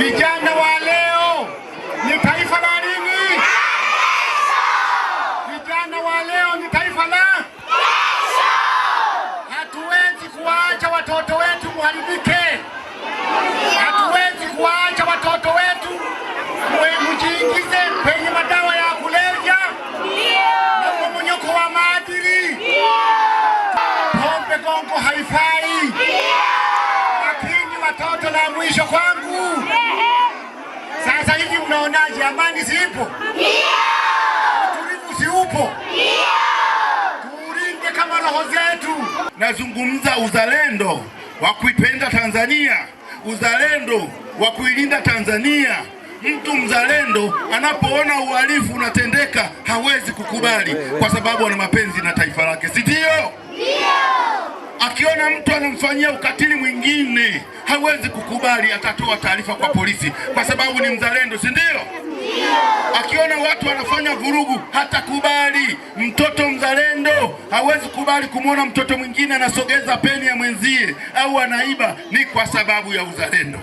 Vijana wa leo ni taifa la nini? Vijana wa leo ni taifa la kesho. Hatuwezi kuacha watoto wetu muharibike. Hatuwezi kuacha watoto wetu mjiingize kwenye madawa ya kulevya na mmomonyoko wa maadili. Pombe gongo haifai. Lakini watoto la mwisho kwangu. Sasa hivi mnaonaje, amani zipo? Utulivu si upo? Tuulinde kama roho zetu. Nazungumza uzalendo wa kuipenda Tanzania, uzalendo wa kuilinda Tanzania. Mtu mzalendo anapoona uhalifu unatendeka hawezi kukubali, kwa sababu ana mapenzi na taifa lake, si ndio? Akiona mtu anamfanyia ukatili mwingine hawezi kukubali, atatoa taarifa kwa polisi kwa sababu ni mzalendo, si ndio? Akiona watu wanafanya vurugu hatakubali. Mtoto mzalendo hawezi kubali kumwona mtoto mwingine anasogeza peni ya mwenzie au anaiba, ni kwa sababu ya uzalendo.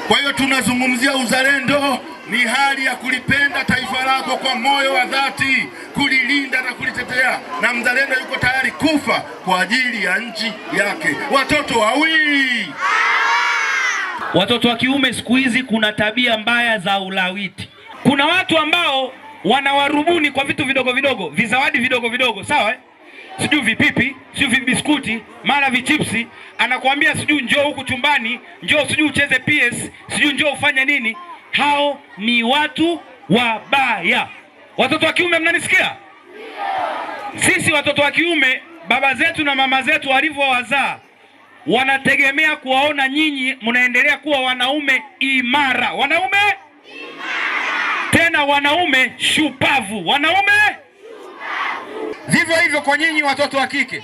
Kwa hiyo tunazungumzia uzalendo, ni hali ya kulipenda taifa lako kwa moyo wa dhati, kulilinda na kulitetea, na mzalendo yuko tayari kufa kwa ajili ya nchi yake. Watoto wawili. Watoto wa kiume siku hizi kuna tabia mbaya za ulawiti. Kuna watu ambao wanawarubuni kwa vitu vidogo vidogo, vizawadi vidogo vidogo, sawa? Sijui vipipi, sijui vibiskuti, mara vichipsi, anakuambia sijui njoo huku chumbani, njoo sijui ucheze PS, sijui njoo ufanye nini. Hao ni watu wabaya. Watoto wa kiume, mnanisikia? Sisi watoto wa kiume, baba zetu na mama zetu walivyowazaa, wanategemea kuwaona nyinyi mnaendelea kuwa wanaume imara. Wanaume tena wanaume shupavu. Wanaume vivyo hivyo kwa nyinyi watoto wa kike.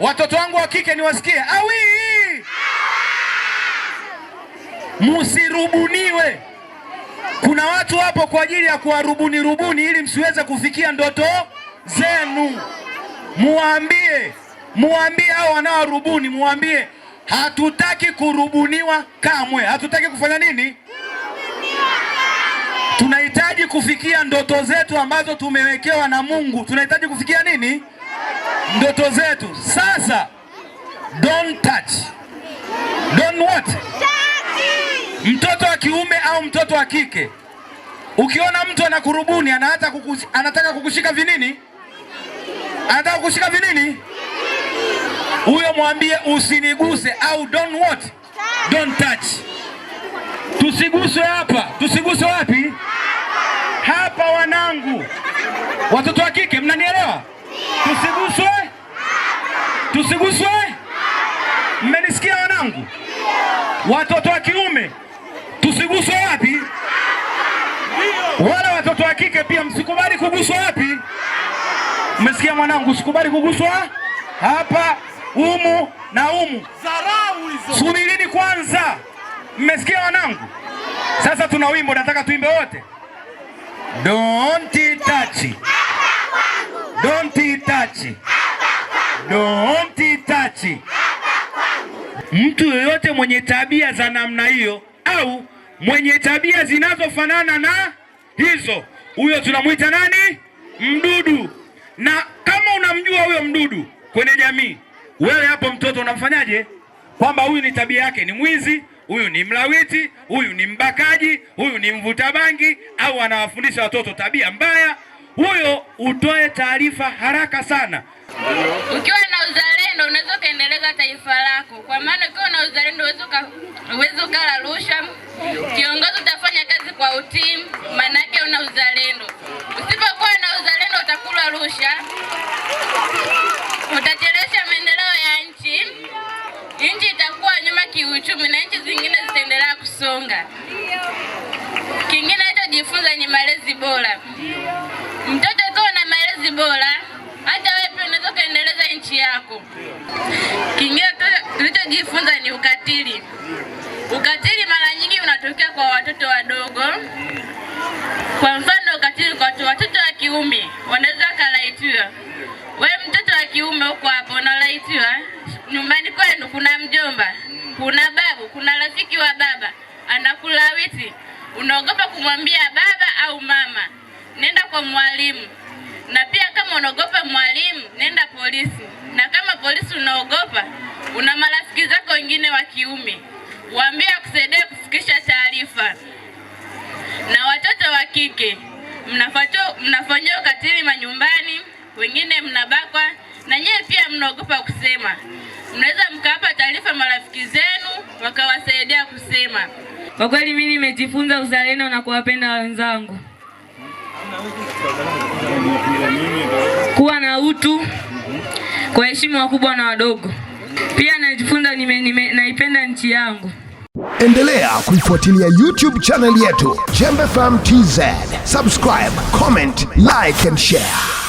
Watoto wangu wa kike niwasikie, awi, musirubuniwe. Kuna watu hapo kwa ajili ya kuwarubuni ili msiweze kufikia ndoto zenu. Muambie hao wanaorubuni, muambie hatutaki kurubuniwa kamwe. Hatutaki kufanya nini? Tunahitaji kufikia ndoto zetu ambazo tumewekewa na Mungu. Tunahitaji kufikia nini? Ndoto zetu. Sasa don't touch. Don't what? Mtoto wa kiume au mtoto wa kike, ukiona mtu anakurubuni, anataka kukushika vinini? Anataka kukushika vinini? Huyo mwambie usiniguse, au don't what? Don't touch. Tusiguswe hapa. Tusiguswe wapi? Hapa wanangu. Watoto wa kike, mnanielewa? Tusiguswe. Tusiguswe. Mmenisikia wanangu? Watoto wa kiume, tusiguswe wapi? Wala watoto wa kike pia msikubali kuguswa wapi? Mmesikia mwanangu? Usikubali kuguswa hapa, umu na umu. Subirini kwanza. Mmesikia wanangu? Sasa tuna wimbo nataka tuimbe wote. Don't touch. Don't touch. Don't touch. Mtu yoyote mwenye tabia za namna hiyo au mwenye tabia zinazofanana na hizo, huyo tunamuita nani? Mdudu. Na kama unamjua huyo mdudu kwenye jamii, wewe hapo mtoto unamfanyaje? Kwamba huyu ni tabia yake ni mwizi, huyu ni mlawiti, huyu ni mbakaji, huyu ni mvuta bangi, au anawafundisha watoto tabia mbaya, huyo utoe taarifa haraka sana. Ukiwa na uzalendo unaweza kuendeleza taifa lako. Kwa maana ukiwa na uzalendo uwezo kala rushwa. Kiongozi utafanya kazi kwa utii, maana yake una uzalendo. Usipokuwa na uzalendo utakula rushwa. Utachelewesha maendeleo ya nchi. Nchi itakuwa nyuma kiuchumi na nchi zingine zitaendelea kusonga. Kingine utajifunza ni malezi bora. Mtoto akiwa na malezi bora, hata wewe pia unaweza kuendeleza nchi yako. Kingine tulichojifunza ni ukatili. Ukatili mara nyingi unatokea kwa watoto wadogo. Kwa mfano ukatili kwa watoto wa kiume wanaweza kalaitiwa. Wewe mtoto wa kiume uko hapo unalaitiwa, nyumbani kwenu kuna mjomba, kuna babu, kuna rafiki wa baba anakulawiti. ulawiti, unaogopa kumwambia baba au mama, nenda kwa mwalimu. Na pia kama unaogopa mwalimu, nenda polisi. Na kama polisi unaogopa, una marafiki zako wengine wa kiume, waambie akusaidie kufikisha taarifa. Na watoto wa kike, mnafanywa ukatili manyumbani, wengine mnabakwa, na nyewe pia mnaogopa kusema. Mnaweza mkawapa taarifa marafiki zenu wakawasaidia kusema. Kwa kweli mimi nimejifunza uzalendo na kuwapenda wenzangu, kuwa na utu, kuheshimu wakubwa na wadogo. Pia najifunza naipenda nchi yangu. Endelea kuifuatilia YouTube channel yetu Jembe FM TZ. Subscribe, comment, like and share.